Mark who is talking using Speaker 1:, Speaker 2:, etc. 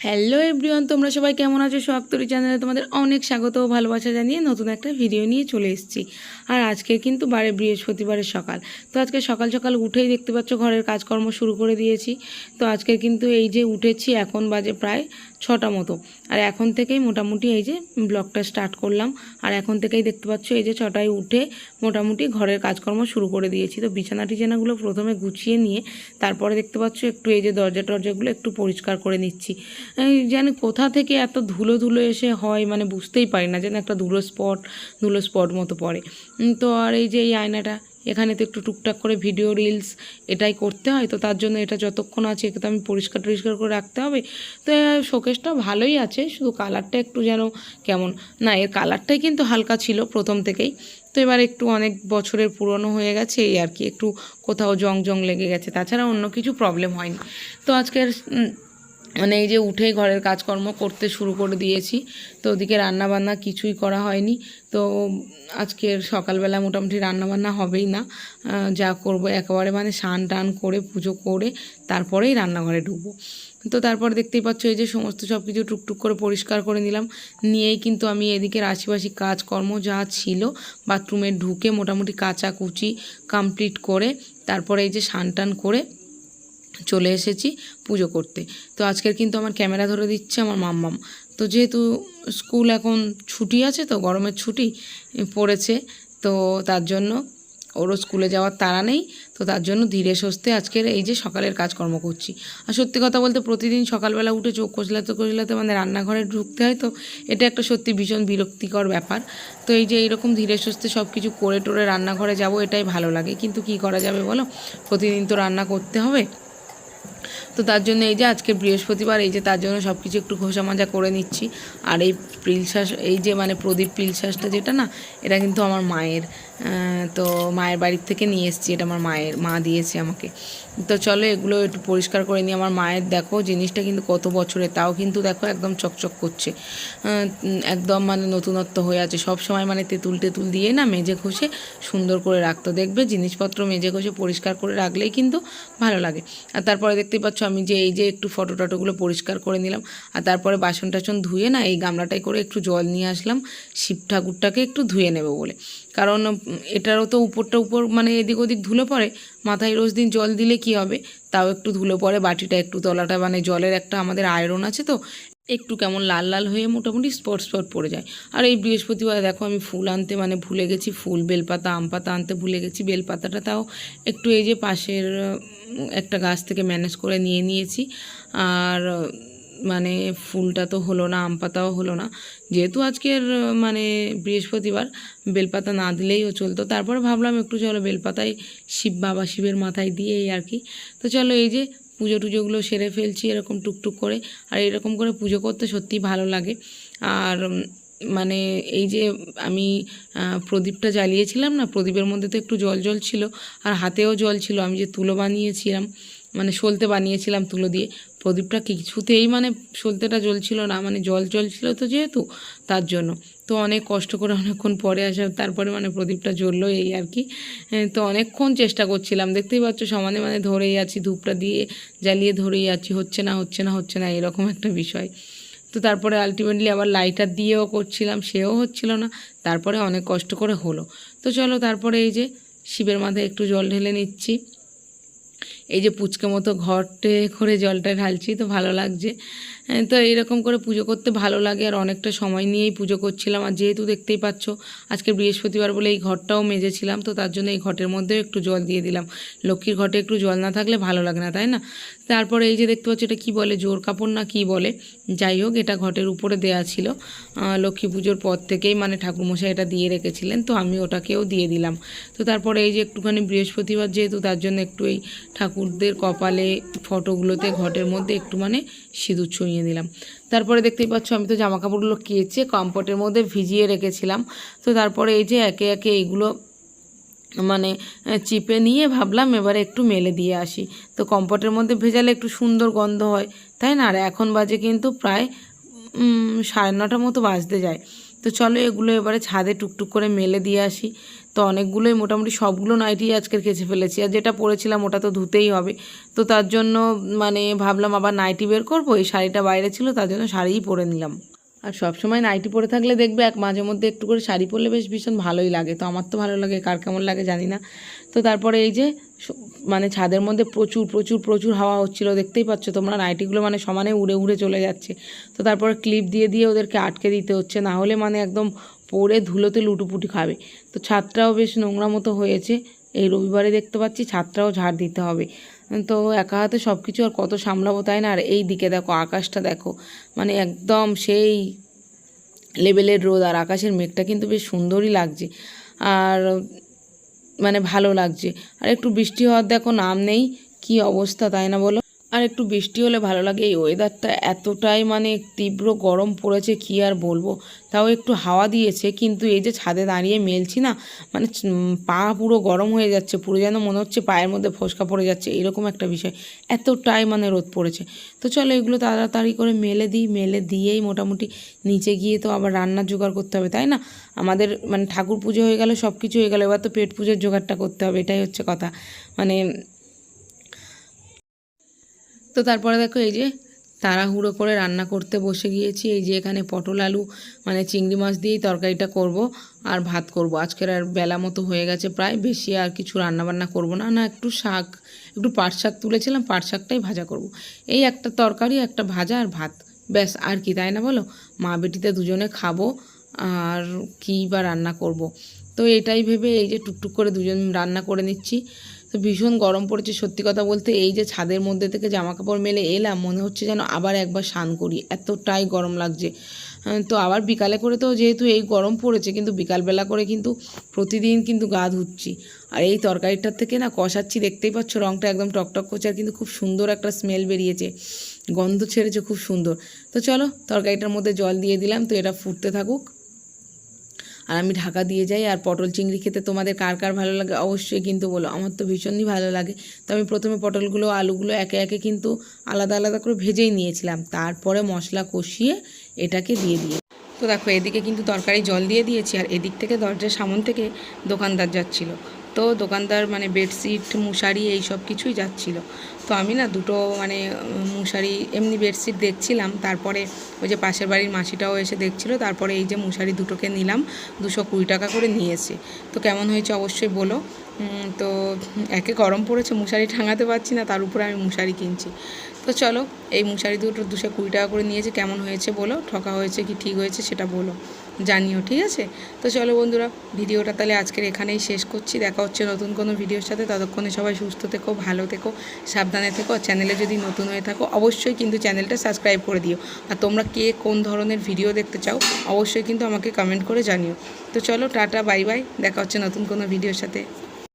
Speaker 1: Hello everyone, তোমরা সবাই কেমন আছো? সোহাগতরী চ্যানেলে তোমাদের অনেক স্বাগত ও ভালোবাসা জানিয়ে নতুন একটা ভিডিও নিয়ে চলে এসেছি। আর আজকে কিন্তু বৃহস্পতিবারের সকাল। তো আজকে সকাল সকাল উঠেই দেখতে পাচ্ছ ঘরের কাজকর্ম শুরু করে দিয়েছি। তো আজকে কিন্তু এই যে উঠেছি, এখন বাজে প্রায় 6টা মতো। আর এখন থেকেই মোটামুটি এই যে ব্লগটা স্টার্ট করলাম। আর এখন থেকেই দেখতে পাচ্ছ এই যে 6টায় উঠে মোটামুটি ঘরের কাজকর্ম শুরু করে দিয়েছি। তো বিছানা টিছানাগুলো প্রথমে গুছিয়ে নিয়ে তারপরে দেখতে পাচ্ছ একটু এই যে দরজাগুলো একটু পরিষ্কার করে নিচ্ছি। যেন কোথা থেকে এত ধুলো ধুলো এসে হয়, মানে বুঝতেই পারি না, যেন একটা ধুলো স্পট মতো পড়ে। তো আর এই যে এই আয়নাটা, এখানে তো একটু টুকটাক করে ভিডিও রিলস এটাই করতে হয়। তো তার জন্য এটা যতক্ষণ আছে একে তো আমি পরিষ্কার টরিষ্কার করে রাখতে হবে। তো শোকেসটা ভালোই আছে, শুধু কালারটা একটু যেন কেমন, না এর কালারটাই কিন্তু হালকা ছিল প্রথম থেকেই। তো এবার একটু অনেক বছরের পুরনো হয়ে গেছে এই আর কি, একটু কোথাও জং লেগে গেছে, তাছাড়া অন্য কিছু প্রবলেম হয়নি। তো আজকের মানে এই যে উঠেই ঘরের কাজকর্ম করতে শুরু করে দিয়েছি। তো ওদিকে রান্নাবান্না কিছুই করা হয়নি। তো আজকের সকালবেলা মোটামুটি রান্নাবান্না হবেই না, যা করব একেবারে মানে স্নান টান করে পুজো করে তারপরেই রান্নাঘরে ঢুকবো। তো তারপর দেখতেই পাচ্ছ এই যে সমস্ত সব কিছু টুকটুক করে পরিষ্কার করে নিলাম। নিয়েই কিন্তু আমি এদিকে আশিপাশি কাজকর্ম যা ছিল বাথরুমে ঢুকে মোটামুটি কাচাকুচি কমপ্লিট করে তারপরে এই যে স্নান টান করে চলে এসেছি পুজো করতে। তো আজকের কিন্তু আমার ক্যামেরা ধরে দিচ্ছে আমার মাম্মাম। তো যেহেতু স্কুল এখন ছুটি আছে, তো গরমের ছুটি পড়েছে, তো তার জন্য ওরও স্কুলে যাওয়ার তাড়া নেই। তো তার জন্য ধীরে সুস্থে আজকের এই যে সকালের কাজকর্ম করছি। আর সত্যি কথা বলতে প্রতিদিন সকালবেলা উঠে চোখ কচলাতে মানে রান্নাঘরে ঢুকতে হয়, তো এটা একটা সত্যি ভীষণ বিরক্তিকর ব্যাপার। তো এই যে এইরকম ধীরে সুস্থে সব কিছু করে টোরে রান্নাঘরে যাব, এটাই ভালো লাগে। কিন্তু কি করা যাবে বলো, প্রতিদিন তো রান্না করতে হবে। তো তার জন্য এই যে আজকে বৃহস্পতিবার, এই যে তার জন্য সব কিছু একটু ঘষা মাজা করে নিচ্ছি। আর এই পিলশাস, এই যে মানে প্রদীপ পিলশাসটা যেটা না, এটা কিন্তু আমার মায়ের, তো মায়ের বাড়ির থেকে নিয়ে এসেছি। এটা আমার মা দিয়েছে আমাকে। তো চলো এগুলো একটু পরিষ্কার করে নিই। আমার মায়ের দেখো জিনিসটা কিন্তু কত বছরের, তাও কিন্তু দেখো একদম চকচক করছে, একদম মানে নতুনত্ব হয়ে আছে। সব সময় মানে তেঁতুল দিয়ে না মেজে ঘষে সুন্দর করে রাখতো। দেখবে জিনিসপত্র মেজে ঘষে পরিষ্কার করে রাখলেই কিন্তু ভালো লাগে। আর তারপরে দেখতেই পাচ্ছ আমি যে এই যে একটু ফটো টটোগুলো পরিষ্কার করে নিলাম। আর তারপরে বাসন টাসন ধুয়ে না এই গামলাটায় করে একটু জল নিয়ে আসলাম শিব ঠাকুরটাকে একটু ধুয়ে নেব বলে। কারণ এটারও তো উপর মানে এদিক ওদিক ধুলো পড়ে, মাথায় রোজ দিন জল দিলে কি হবে, তাও একটু ধুলো পড়ে। বাটিটা একটু তলাটা মানে জলের একটা আমাদের আয়রন আছে, তো একটু কেমন লাল লাল হয়ে মোটামুটি স্পট পড়ে যায়। আর এই বৃহস্পতিবার দেখো আমি ফুল আনতে মানে ভুলে গেছি, ফুল বেলপাতা আম পাতা আনতে ভুলে গেছি। বেলপাতাটা তাও একটু এই যে পাশের একটা গাছ থেকে ম্যানেজ করে নিয়ে নিয়েছি। আর মানে ফুলটা তো হলো না, আম পাতাও হলো না, যেহেতু আজকের মানে বৃহস্পতিবার বেলপাতা না দিলেইও চলতো। তারপরে ভাবলাম একটু চলো বেলপাতাই শিবের মাথায় দিয়ে এই আর কি। তো চলো এই যে পুজো টুজোগুলো সেরে ফেলছি এরকম টুকটুক করে। আর এরকম করে পুজো করতে সত্যিই ভালো লাগে। আর মানে এই যে আমি প্রদীপটা জ্বালিয়েছিলাম না, প্রদীপের মধ্যে তো একটু জল ছিল, আর হাতেও জল ছিল। আমি যে তুলো বানিয়েছিলাম, মানে সলতে বানিয়েছিলাম তুলো দিয়ে, প্রদীপটা কিছুতেই মানে সলতেটা জ্বলছিল না, মানে জল ছিল তো যেহেতু, তার জন্য। তো অনেক কষ্ট করে অনেকক্ষণ পরে আসা তারপরে মানে প্রদীপটা জ্বললো এই আর কি। তো অনেকক্ষণ চেষ্টা করছিলাম, দেখতেই পাচ্ছ সমানে মানে ধরেই আছি, ধূপটা দিয়ে জ্বালিয়ে ধরেই আছি, হচ্ছে না এরকম একটা বিষয়। তো তারপরে আলটিমেটলি আবার লাইটার দিয়েও করছিলাম, সেও হচ্ছিল না। তারপরে অনেক কষ্ট করে হলো। তো চলো তারপরে এই যে শিবের মাথায় একটু জল ঢেলে নিচ্ছি। এই যে পুচকে মতো ঘটে করে জলটা ঢালছি, তো ভালো লাগছে। তো এইরকম করে পুজো করতে ভালো লাগে। আর অনেকটা সময় নিয়েই পুজো করছিলাম। আর যেহেতু দেখতেই পাচ্ছ আজকে বৃহস্পতিবার বলে এই ঘরটাও মেজেছিলাম, তো তার জন্য এই ঘটের মধ্যেও একটু জল দিয়ে দিলাম। লক্ষ্মীর ঘটে একটু জল না থাকলে ভালো লাগে না, তাই না? তারপরে এই যে দেখতে পাচ্ছ এটা কী বলে, জোর কাপড় না কী বলে, যাই হোক এটা ঘটের উপরে দেয়া ছিল। লক্ষ্মী পুজোর পর থেকেই মানে ঠাকুরমশাই এটা দিয়ে রেখেছিলেন, তো আমি ওটাকেও দিয়ে দিলাম। তো তারপরে এই যে একটুখানি বৃহস্পতিবার যেহেতু, তার জন্য একটু এই ঠাকুরদের কপালে ফটোগুলোতে ঘটের মধ্যে একটু মানে সিঁদুর ছড়িয়ে দিলাম। তারপরে দেখতেই পাচ্ছ আমি তো জামা কাপড়গুলো কেচে কম্পটের মধ্যে ভিজিয়ে রেখেছিলাম। তো তারপরে এই যে একে একে এইগুলো মানে চিপে নিয়ে ভাবলাম এবারে একটু মেলে দিয়ে আসি। তো কম্পটের মধ্যে ভেজালে একটু সুন্দর গন্ধ হয়, তাই না? আর এখন বাজে কিন্তু প্রায় 9:30 মতো বাজতে যায়। তো চলো এগুলো এবারে ছাদে টুকটুক করে মেলে দিয়ে আসি। তো অনেকগুলোই মোটামুটি সবগুলো নাইটি আজকের কেচে ফেলেছি, আর যেটা পরেছিলাম ওটা তো ধুতেই হবে। তো তার জন্য মানে ভাবলাম আবার নাইটি বের করবো, এই শাড়িটা বাইরে ছিল তার জন্য শাড়িই পরে নিলাম। আর সবসময় নাইটি পরে থাকলে দেখবে মাঝে মধ্যে একটু করে শাড়ি পরলে বেশ ভীষণ ভালোই লাগে। তো আমার তো ভালো লাগে, কার কেমন লাগে জানি না। তো তারপরে এই যে মানে ছাদের মধ্যে প্রচুর প্রচুর প্রচুর হাওয়া হচ্ছিলো, দেখতেই পাচ্ছ তোমরা, নাইটিগুলো মানে সমানে উড়ে উড়ে চলে যাচ্ছে। তো তারপরে ক্লিপ দিয়ে দিয়ে ওদেরকে আটকে দিতে হচ্ছে, না হলে মানে একদম পরে ধুলোতে লুটুপুটি খাবে। তো ছাদটাও বেশ নোংরা মতো হয়েছে, এই রবিবারে দেখতে পাচ্ছি ছাদটাও ঝাড় দিতে হবে। তো একা হাতে সব কিছু আর কত সামলাবো, তাই না? আর এই দিকে দেখো আকাশটা দেখো, মানে একদম সেই লেভেলের রোদ, আর আকাশের মেঘটা কিন্তু বেশ সুন্দরই লাগছে, আর মানে ভালো লাগছে। আর একটু বৃষ্টি হওয়ার দেখো নাম নেই, কি অবস্থা তাই না বলো? আর একটু বৃষ্টি হলে ভালো লাগে। এই ওয়েদারটা এতটাই মানে তীব্র গরম পড়েছে কি আর বলবো। তাও একটু হাওয়া দিয়েছে, কিন্তু এই যে ছাদে দাঁড়িয়ে মেলছি না, মানে পা পুরো গরম হয়ে যাচ্ছে, পুরো যেন মনে হচ্ছে পায়ের মধ্যে ফোসকা পড়ে যাচ্ছে, এরকম একটা বিষয়, এতটাই মানে রোদ পড়েছে। তো চলো এগুলো তাড়াতাড়ি করে মেলে দিই, মেলে দিয়েই মোটামুটি নিচে গিয়ে তো আবার রান্নার জোগাড় করতে হবে, তাই না? আমাদের মানে ঠাকুর পুজো হয়ে গেলে সব কিছু হয়ে গেলো, এবার তো পেট পুজোর জোগাড়টা করতে হবে, এটাই হচ্ছে কথা। মানে তো তারপরে দেখো এই যে তাড়াহুড়ো করে রান্না করতে বসে গিয়েছি। এই যে এখানে পটল আলু মানে চিংড়ি মাছ দিয়েই তরকারিটা করব, আর ভাত করব। আজকের আর বেলা মতো হয়ে গেছে প্রায়, বেশি আর কিছু রান্নাবান্না করব না। না একটু শাক, একটু পাট শাক তুলেছিলাম, পাট শাকটাই ভাজা করব। এই একটা তরকারি, একটা ভাজা আর ভাত, ব্যাস। আর কি, তাই না বলো? মা বেটিতে দুজনে খাবো, আর কী বা রান্না করব। তো এটাই ভেবে এই যে টুকটুক করে দুজন রান্না করে নিচ্ছি। তো ভীষণ গরম পড়েছে সত্যি কথা বলতে। এই যে ছাদের মধ্যে থেকে জামা কাপড় মেলে এলাম, মনে হচ্ছে যেন আবার একবার স্নান করি, এতটাই গরম লাগছে। তো আবার বিকালে করে তো যেহেতু এই গরম পড়েছে, কিন্তু বিকালবেলা করে কিন্তু প্রতিদিন কিন্তু গা ধুচ্ছি। আর এই তরকারিটার থেকে না কষাচ্ছি, দেখতেই পাচ্ছ রঙটা একদম টকটক করছে, আর কিন্তু খুব সুন্দর একটা স্মেল বেরিয়েছে, গন্ধ ছেড়েছে খুব সুন্দর। তো চলো তরকারিটার মধ্যে জল দিয়ে দিলাম, তো এটা ফুটতে থাকুক আর আমি ঢাকা দিয়ে যাই। আর পটল চিংড়ি খেতে তোমাদের কার কার ভালো লাগে অবশ্যই কিন্তু বলো, আমার তো ভীষণই ভালো লাগে। তো আমি প্রথমে পটলগুলো আলুগুলো একে একে কিন্তু আলাদা আলাদা করে ভেজেই নিয়েছিলাম, তারপরে মশলা কষিয়ে এটাকে দিয়ে দিয়ে। তো দেখো এদিকে কিন্তু তরকারি জল দিয়ে দিয়েছি, আর এদিক থেকে দরজার সামন থেকে দোকানদার যাচ্ছিল। তো দোকানদার মানে বেডশিট মশারি এই সব কিছুই যাচ্ছিল। তো আমি না দুটো মানে মশারি এমনি বেডশিট দেখছিলাম, তারপরে ওই যে পাশের বাড়ির মাসিটাও এসে দেখছিল, তারপরে এই যে মশারি দুটোকে নিলাম, 220 টাকা করে নিয়েছে। তো কেমন হয়েছে অবশ্যই বলো। তো একে গরম পড়েছে, মশারি টাঙাতে পারছি না, তার উপরে আমি মশারি কিনছি। তো চলো এই মশারি দুটো 220 টাকা করে নিয়েছে, কেমন হয়েছে বলো, ঠকা হয়েছে কি ঠিক হয়েছে সেটা বলো, জানিও, ঠিক আছে? তো চলো বন্ধুরা, ভিডিওটা তাহলে আজকের এখানেই শেষ করছি। দেখা হচ্ছে নতুন কোনো ভিডিওর সাথে, ততক্ষণে সবাই সুস্থ থেকো, ভালো থেকো, সাবধানে থেকো। চ্যানেলে যদি নতুন হয়ে থাকো অবশ্যই কিন্তু চ্যানেলটা সাবস্ক্রাইব করে দিও। আর তোমরা কে কোন ধরনের ভিডিও দেখতে চাও অবশ্যই কিন্তু আমাকে কমেন্ট করে জানিও। তো চলো টাটা, বাই বাই, দেখা হচ্ছে নতুন কোনো ভিডিওর সাথে।